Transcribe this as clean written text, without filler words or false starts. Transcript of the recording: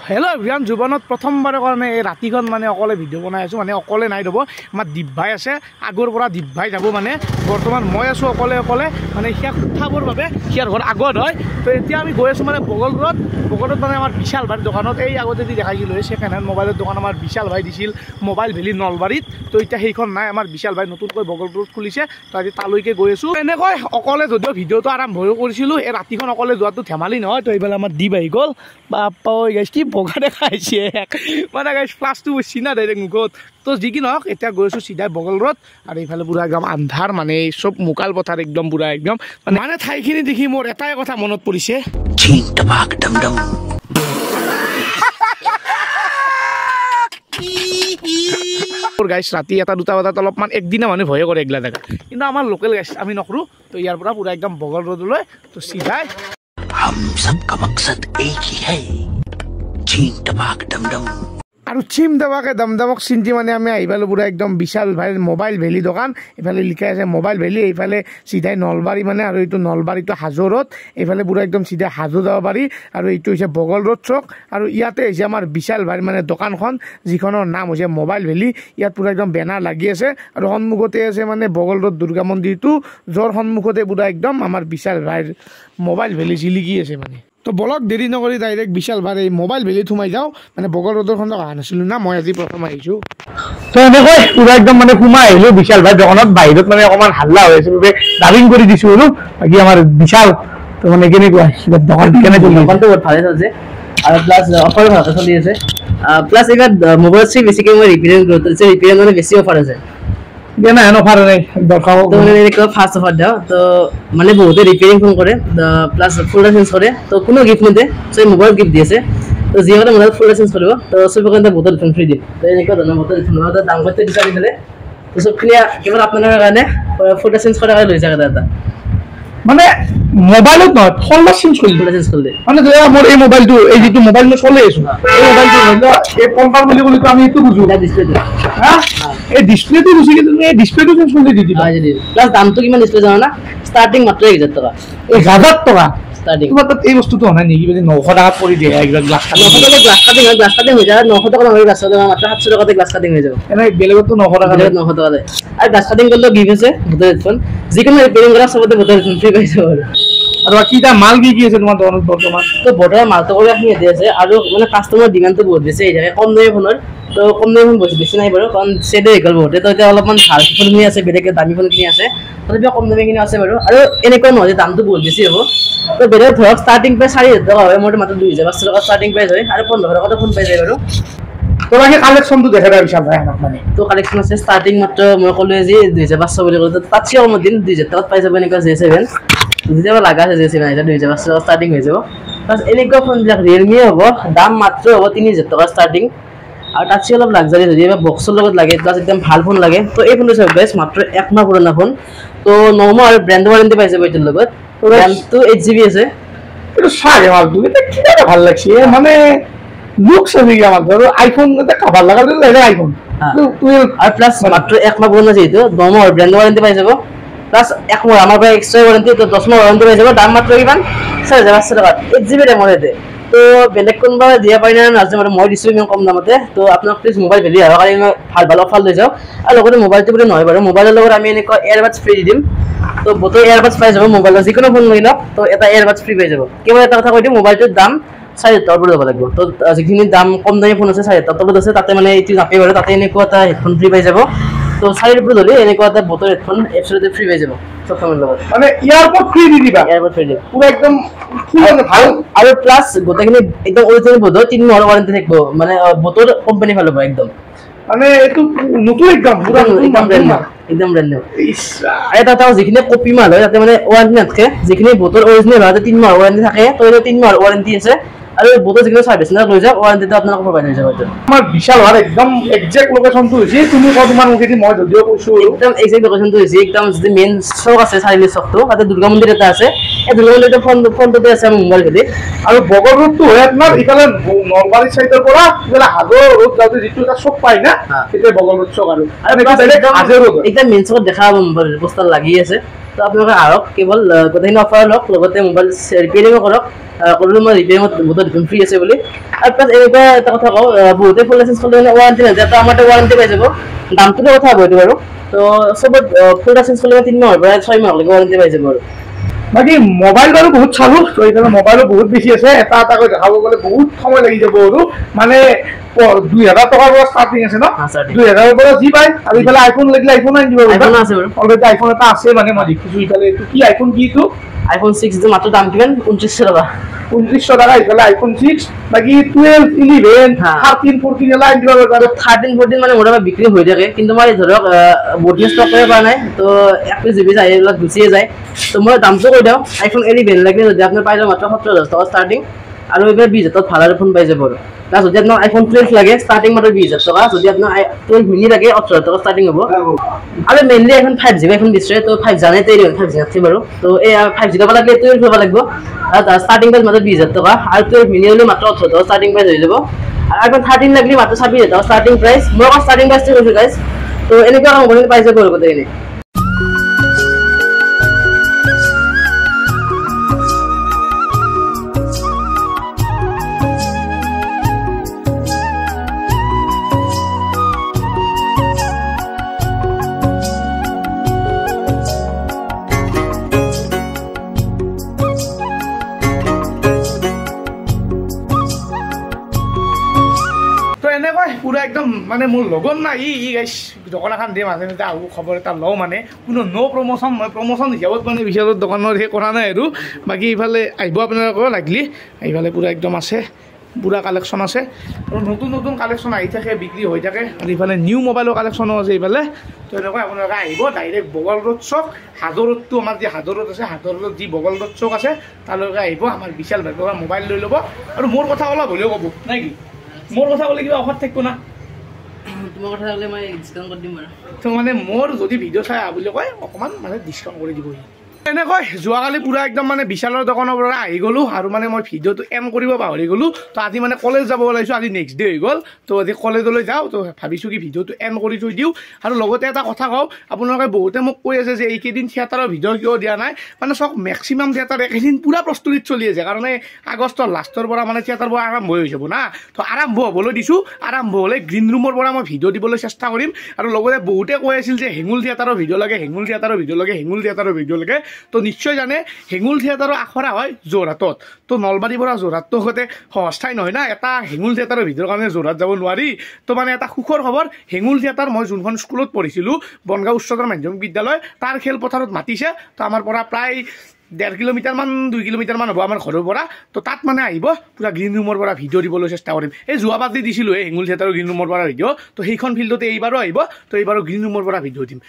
Hello' everyone, জীৱনত প্ৰথমবাৰৰ কাৰণে এই ৰাতিখন মানে অকলে ভিডিঅ' বনাই আছোঁ। মানে অকলে নাই ৰ'ব, আমাৰ দীপ ভাই আছে। আগৰ পৰা দীপ ভাই যাব, মানে বৰ্তমান মই আছোঁ অকলে মানে সিয়াক উঠাবৰ বাবে। সিয়াৰ ঘৰ আগত হয়, তো এতিয়া আমি গৈ আছোঁ মানে বগলৰত মানে আমাৰ বিশাল ভাইৰ দোকানত। এই আগতে যি দেখাইছিলোঁ এই ছেকেণ্ড হেণ্ড মোবাইলৰ দোকান আমাৰ বিশাল ভাই দিছিল, মোবাইল ভেলি নলবাৰীত। তো এতিয়া সেইখন নাই, আমাৰ বিশাল ভাই নতুনকৈ বগলৰত খুলিছে। তো আজি তালৈকে গৈ আছোঁ। এনেকৈ অকলে যদিও ভিডিঅ'টো আৰম্ভ কৰিছিলোঁ, এই ৰাতিখন অকলে যোৱাটো ধেমালি নহয়। তো এইফালে আমাৰ দীপ আহি গ'ল, বাপা গাইছ কি বগা দেখাইছে মানে গাইছ প্লাছটো চিনা ডাইৰেক্ট মুখত। তো যি কি নহওক, এতিয়া গৈ আছোঁ চিধাই বগলৰত। আৰু এইফালে পুৰা একদম আন্ধাৰ, মানে চব মুকাল পথাৰ একদম পুৰা একদম মানে ঠাইখিনি দেখি মোৰ এটাই কথা মনত পৰিছে, গাইছ ৰাতি 1-2 বজাত অলপমান একদিনা মানুহ ভয়ে কৰে এইগিলা জেগা, কিন্তু আমাৰ লোকেল গাইছ আমি নকৰোঁ। তো ইয়াৰ পৰা পুৰা একদম বগলৰলৈ তো চিধাই हम सबका मकसद एक ही है, चीन टपाक डमडम। আৰু চিম দাবাকে দমদমক চিন্তি মানে আমি আহি পালোঁ পুৰা একদম বিশাল ভাইৰ মোবাইল ভেলি দোকান। এইফালে লিখাই আছে মোবাইল ভেলি, এইফালে চিধাই নলবাৰী মানে, আৰু এইটো নলবাৰীটো হাজো ৰোড। এইফালে পুৰা একদম চিধাই হাজো যাব পাৰি। আৰু এইটো হৈছে বগল ৰোড চক, আৰু ইয়াতে হৈছে আমাৰ বিশাল ভাইৰ মানে দোকানখন, যিখনৰ নাম হৈছে মোবাইল ভেলি। ইয়াত পুৰা একদম বেনাৰ লাগি আছে, আৰু সন্মুখতে আছে মানে বগল ৰোড দুৰ্গা মন্দিৰটো, য'ৰ সন্মুখতে পুৰা একদম আমাৰ বিশাল ভাইৰ মোবাইল ভেলি জিলিকি আছে মানে। তো বলক দেৰি নকৰি ডাইৰেক্ট বিশাল ভাই এই মোবাইল ভেলিত সোমাই যাওঁ। মানে বগল ৰোডৰ খণ্ডক অহা নাছিলোঁ না, মই আজি প্ৰথম আহিছোঁ। তো এনেকৈ পুৰা একদম মানে সোমাই আহিলোঁ বিশাল ভাই দোকানত। বাহিৰত মানে অকণমান হাল্লা হৈ আছে বাবে ডাবিং কৰি দিছোঁ আৰু বাকী আমাৰ বিশাল। তো মানে কেনেকুৱা দোকান কেনে চলি দোকানটো বহুত ভালে চলিছে, আৰু প্লাছ অফাৰো ভালকৈ চলি আছে। প্লাছ এইবাৰ মোবাইল চি বেছিকৈ মই ৰিপেয়াৰিং কৰিছোঁ, ৰিপেয়াৰিং মানে বেছি অফাৰ আছে। অফাৰ দৰকাৰ ফাৰ্ষ্ট অফাৰ দিওঁ। তো মানে বহুতে ৰিপেয়াৰিং ফোন কৰে, প্লাছ ফোল্ডাৰ চেঞ্জ কৰে। তো কোনো গিফ্ট নিদিয়ে, চব মোবাইল গিফ্ট দি আছে। তো যিসকলে মোবাইল ফোল্ডাৰ চেঞ্জ কৰিব, তো চবৰ কাৰণে বহুতে ৰিফাণ্ড ফ্ৰী দিম। তো এনেকুৱা ধৰণৰ বহুতে ৰিফাণ্ড দাম কৰিতে বিচাৰি দিলে। তো চবখিনি কেৱল আপোনালোকৰ কাৰণে ফোল্ডাৰ চেঞ্জ কৰাৰ কাৰণে লৈ যায় এটা মানে মোবাইলত নহয়, ফোল্ডাৰ চেঞ্জ কৰি ফোল্ডাৰ চেঞ্জ কৰিলে মানে মোৰ এই মোবাইলটো, এই যিটো মোবাইল মই চলাই আছোঁ, এই মোবাইলটো এই কম্পাৰ বুলি ক'লেতো আমি এইটো বুজোঁ ডিছপ্লেটো, এই ডিছপ্লেটো গুচি কিন্তু এই ডিছপ্লেটো চেঞ্জ কৰি দি দিবা। প্লাছ দামটো কিমান ডিছপ্লে জানা না? ষ্টাৰ্টিং মাত্ৰ 1,000 টকা। 1,000 টকা ষ্টাৰ্টিং। তোমাৰ তাত এই বস্তুটো হোৱা নাই নেকি? 900 টকাত কৰি দিয়ে একদম গ্লাছ কাটিং। 900 টকা গ্লাছ কাটিং হয়, গ্লাছ কাটিং হৈ যায়। 900 টকা নহয়, গ্লাছ কাটিং মাত্ৰ 700 টকাতে গ্লাছ কাটিং হৈ যাব। এনে বেলেগতো 900 টকা, 900 টকাতে। আৰু গ্লাছ কাটিং কৰিলেও গিফ্ট আছে ভোটাৰ হেডফোন, যিকোনো ৰিপেয়াৰিং কৰা চবতে ভোটাৰ হেডফোন ফ্ৰী পাই যাব। আৰু বাকী এটা মাল কি আছে তোমাৰ দোকানত বৰ্তমান? তো বৰ্তমান মালটো কৰি ৰাখি আছে, আৰু মানে কাষ্টমাৰ ডিমাণ্ডটো বহুত বেছি আহি থাকে কম দামী ফোনৰ। তো কম দামী ফোন বেছি নাই বাৰু, কাৰণ চেডে হৈ গ'ল বহুতে। তো এতিয়া অলপমান ভাল ফোনখিনি আছে, বেলেগে দামী ফোনখিনি আছে, তথাপিও কম দামীখিনি আছে বাৰু। আৰু এনেকুৱা নহয় যে দামটো বহুত বেছি হ'ব। তো বেলেগ ধৰক ষ্টাৰ্টিং প্ৰাইচ 4,000 টকা হয়, মোৰ মাত্ৰ 2,500 টকা ষ্টাৰ্টিং প্ৰাইচ হয়, আৰু 1500 টকাটো ফোন পাই যায় বাৰু। তোমাৰ সেই কালেকশ্যনটো দেখা যায় বিশাল ভাই মানে। তো কালেকশ্যন আছে ষ্টাৰ্টিং মাত্ৰ মই ক'লোৱে যে 2,500 বুলি ক'লোঁ, তাত চিয়ৰ মই দিম 2,000 টকাত পাই যাব এনেকুৱা J7। যেতিয়াবা লগা আছে J7 এতিয়া 2,500 টকা ষ্টাৰ্টিং হৈ যাব। প্লাছ এনেকুৱা ফোনবিলাক ৰিয়েলমিয়ে হ'ব, দাম মাত্ৰ হ'ব 3,000 টকা ষ্টাৰ্টিং। আৰু তাতছে অলপ লাগজাৰী যদি এইবাৰ বক্সৰ লগত লাগে, প্লাছ একদম ভাল ফোন লাগে, তো এই ফোনটো চাওক গাইছ, মাত্ৰ 1 মাহ পুৰণা ফোন। তো 9 মাহ আৰু ব্ৰেণ্ড ৱাৰেণ্টি পাই যাব এইটোৰ লগত। ৰেমটো 8GB আছে। এইটো চাগে মালটো এটা কিবা ভাল লাগছে, মানে লুক চাবি আমাৰ ধৰো আইফোন এটা কাভাৰ লগালে আইফোন। আৰু প্লাছ মাত্ৰ 1 মাহ পুৰণা, যিহেতু 9 মাহৰ ব্ৰেণ্ড ৱাৰেণ্টি পাই যাব, প্লাছ 1 মাহ আমাৰ পৰা এক্সট্ৰা ৱাৰেণ্টি, তো 10 মাহ ৱাৰেণ্টি পাই যাব। দাম মাত্ৰ কিমান? 4,500 টকাত 8GB ৰেমৰ ইয়াতে। তো বেলেগ কোনোবা দিয়া পাৰি না নাজানো বাৰু, মই দিছোঁ ইমান কম দামতে। তো আপোনাক প্লিজ মোবাইল ভেলি অহাৰ কাৰণে ভাল অফাৰ লৈ যাওক। আৰু লগতে মোবাইলটো বুলি নহয় বাৰু, মোবাইলৰ লগত আমি এনেকুৱা এয়াৰবাডছ ফ্ৰী দি দিম। তো গোটেই এয়াৰবাডছ পাই যাব মোবাইলৰ, যিকোনো ফোন লৈ লওক তো এটা এয়াৰবাডছ ফ্ৰী পাই যাব। কেৱল এটা কথা কৈ দিওঁ, মোবাইলটোৰ দাম 4,000 টকাৰ পৰা যাব লাগিব। তো যিখিনি দাম কম দামী ফোন আছে 4,000 টকাত আছে, তাতে মানে এইটো নাপায় বাৰু, তাতে এনেকুৱা এটা হেডফোন ফ্ৰী পাই যাব। তো 4,000 পৰা ধৰি এনেকুৱা এটা বটৰ হেডফোন এপছতে ফ্ৰী পাই যাব চব ফোনৰ লগত। মানে ইয়াৰপড ফ্ৰী দি দিবা? এয়াৰপড ফ্ৰী দিম পুৰা একদম ভাল। আৰু প্লাছ গোটেইখিনি একদম অৰিজিনেল বটৰ 3 মাহৰ ৱাৰেণ্টি থাকিব, মানে বটৰ কোম্পানী ভাল হ'ব একদম। মানে এইটো নতুন একদম পুৰা একদম ব্ৰেণ্ড নিউ। এটা যিখিনি কপি মাল হয় তাতে মানে ৱাৰেণ্টি নাথাকে, যিখিনি বটৰ অৰিজিনেল হয় 3 মাহৰ ৱাৰেণ্টি থাকে। তো 3 মাহৰ ৱাৰেণ্টি আছে, আৰু বটৰ যিখিনি চাৰ্ভিচ না লৈ যাওক ৱাৰেণ্টিটো আপোনালোকক প্ৰভাইড হৈ যাব। আমাৰ বিশাল ভাই একদম একজেক্ট লোকেশ্যনটো হৈছে, তুমি কোৱা তোমাৰ মুখেদি, মই যদিও কৈছোঁ একদম একজেক্ট লোকেশ্যনটো হৈছে একদম যিটো মেইন চক আছে, চাৰিআলি চকটো, তাতে দুৰ্গা মন্দিৰ এটা আছে। এই দুৰ্গা মন্দিৰটো ফ্ৰণ্টতে আছে আমাৰ মোবাইল ভেলি। আৰু বগল ৰোডটো হয় আপোনাৰ ইফালে নলবাৰী চাইডৰ পৰা ইফালে হাজো ৰোড যাওঁতে যিটো এটা চক পায় না, সেইটোৱে বগল ৰোড চক। আৰু একদম মেইন চকত দেখা পাব মোবাইল পোষ্টাৰ লাগি আছে। তো আপোনালোকে আহক কেৱল গোটেইখিনি অফাৰ লওক লগতে মোবাইল ৰিপেয়াৰিঙো কৰক ক'লো মই ৰিপেয়াৰিঙত বহুত ফ্ৰী আছে বুলি আৰু প্লাছ এনেকুৱা এটা কথা কওঁ বহুতে ফুল লাইচেঞ্চ কৰিলে মানে ৱাৰেণ্টি নাযায় তো আমাৰ ৱাৰেণ্টি পাই যাব দামটোৰ কথা হ'ব এইটো বাৰু তো চবত ফুল লাইচেঞ্চ কৰিলে 3 মাহৰ পৰা 6 মাহলৈকে ৱাৰেণ্টি পাই যাব আৰু বাকী মোবাইল বাৰু বহুত চালো তো এইফালে মোবাইলো বহুত বেছি আছে এটা এটাকৈ দেখাব গ'লে বহুত সময় লাগি যাব আৰু মানে 2000 টকাৰ পৰা ষ্টাৰ্টিং আছে ন 2000 পৰা যি পায় আৰু ইফালে আইফোন লাগিলে আইফোন আনি দিব আইফোন আছে বাৰু অলৰেডি আইফোন এটা আছে মানে মই দেখিছো ইফালে এইটো কি আইফোন কি এইটো iPhone 6 টো মাত্ৰ দাম কিমান 2900 টকা 2900 টাকা ইফালে আইফোন 6 বাকি 12 11 13 14 এলা আনি দিব আৰু 13 14 মানে মোটামুটি বিক্ৰী হৈ থাকে কিন্তু মই ধৰক বডি ষ্টক কৰিব পৰা নাই তো 1 জিবি যায় এইবিলাক গুচিয়ে যায় তো মই দামটো কৈ দিওঁ আইফোন 11 লাগে যদি আপুনি পাই যাব মাত্ৰ 17000 টকা ষ্টাৰ্টিং আৰু এইবাৰ 20000 টকাত ভাল ফোন পাই যাব আৰু প্লাছ যদি আপোনাৰ আইফোন 12 লাগে ষ্টাৰ্টিং মাত্ৰ 20000 টকা যদি আপোনাৰ 12 মিনি লাগে 18000 টকা ষ্টাৰ্টিং হ'ব আৰু মেইনলি এখন 5GB এখন দিছে তো 5 জানে তেৰি 5G আছে বাৰু তো এই 5G ল'ব লাগে 12 ল'ব লাগিব আৰু ষ্টাৰ্টিং প্ৰাইচ মাত্ৰ 20000 টকা আৰু 12 মিনি হ'লে মাত্ৰ 18000 টকা ষ্টাৰ্টিং প্ৰাইচ হৈ যাব আৰু আইফোন 13 লাগিলে মাত্ৰ 26000 টকা ষ্টাৰ্টিং প্ৰাইচ মই ষ্টাৰ্টিং প্ৰাইচটো কৈছো গাইজ তো এনেকুৱা কাম কৰি পাই যাব আৰু গোটেইখিনি পুৰা একদম মানে মোৰ লগন নাই ই গাইছ দোকান এখন দিয়ে মাজে মাজে আহো খবৰ এটা লওঁ মানে কোনো ন' প্ৰমোশ্যন মই প্ৰমোশ্যন হিচাপত মানে বিশালৰ দোকানৰ সেই কৰা নাই আৰু বাকী ইফালে আহিব আপোনালোকৰ লাগিলি এইফালে পুৰা একদম আছে পুৰা কালেকশ্যন আছে আৰু নতুন নতুন কালেকশ্যন আহি থাকে বিক্ৰী হৈ থাকে আৰু ইফালে নিউ মোবাইলৰ কালেকশ্যনো আছে এইফালে তো এনেকৈ আপোনালোকে আহিব ডাইৰেক্ট বগল ৰোড চক হাজো ৰোডটো আমাৰ যি হাজো ৰোড আছে হাজো ৰোডত যি বগল ৰোড চক আছে তালৈকে আহিব আমাৰ বিশাল ভাইৰ পৰা মোবাইল লৈ ল'ব আৰু মোৰ কথা অলপ হ'লেও ক'ব নাই কি মোৰ কথা ক'লে কিবা অফাৰ থাকিব না তোমাৰ কথা হ'লে মই ডিছকাউণ্ট কৰি দিম আৰু তো মানে মোৰ যদি ভিডিঅ' চাই বুলি কয় অকণমান মানে ডিছকাউণ্ট কৰি দিব এনেকৈ যোৱাকালি পুৰা একদম মানে বিশালৰ দোকানৰ পৰা আহি গ'লোঁ আৰু মানে মই ভিডিঅ'টো এণ্ড কৰিব পাহৰি গ'লোঁ তো আজি মানে কলেজ যাব ওলাইছোঁ আজি নেক্সট ডে হৈ গ'ল তো আজি কলেজলৈ যাওঁ তো ভাবিছোঁ কি ভিডিঅ'টো এণ্ড কৰি থৈ দিওঁ আৰু লগতে এটা কথা কওঁ আপোনালোকে বহুতে মোক কৈ আছে যে এইকেইদিন থিয়েটাৰৰ ভিডিঅ' কিয় দিয়া নাই মানে চাওক মেক্সিমাম থিয়েটাৰ এইকেইদিন পুৰা প্ৰস্তুতিত চলি আছে কাৰণ এই আগষ্টৰ লাষ্টৰ পৰা মানে থিয়েটাৰবোৰ আৰম্ভ হৈ যাব না তো আৰম্ভ হ'বলৈ দিছোঁ আৰম্ভ হ'লে গ্ৰীণ ৰুমৰ পৰা মই ভিডিঅ' দিবলৈ চেষ্টা কৰিম আৰু লগতে বহুতে কৈ আছিল যে হেঙুল থিয়েটাৰৰ ভিডিঅ' লাগে হেঙুল থিয়েটাৰৰ ভিডিঅ' লাগে হেঙুল থিয়েটাৰৰ ভিডিঅ' লাগে তো নিশ্চয় জানে হেঙুল থিয়েটাৰৰ আখৰা হয় যোৰহাটত তো নলবাৰীৰ পৰা যোৰহাটটো সৈতে সহজ ঠাই নহয় না এটা হেঙুল থিয়েটাৰৰ ভিডিঅ'ৰ কাৰণে যোৰহাট যাব নোৱাৰি তো মানে এটা সুখৰ খবৰ হেঙুল থিয়েটাৰ মই যোনখন স্কুলত পঢ়িছিলোঁ বনগাঁও উচ্চতৰ মাধ্যমিক বিদ্যালয় তাৰ খেলপথাৰত মাতিছে তো আমাৰ পৰা প্ৰায় 1.5 কিলোমিটাৰমান 2 কিলোমিটাৰমান হ'ব আমাৰ ঘৰৰ পৰা তো তাত মানে আহিব পুৰা গ্ৰীণ ৰুমৰ পৰা ভিডিঅ' দিবলৈ চেষ্টা কৰিম এই যোৱাবাৰ দিছিলোঁ এই হেঙুল থিয়েটাৰৰ গ্ৰীণ ৰুমৰ পৰা ভিডিঅ' তো সেইখন ফিল্ডতে এইবাৰো আহিব তো এইবাৰো গ্ৰীণ ৰুমৰ পৰা ভিডিঅ' দিম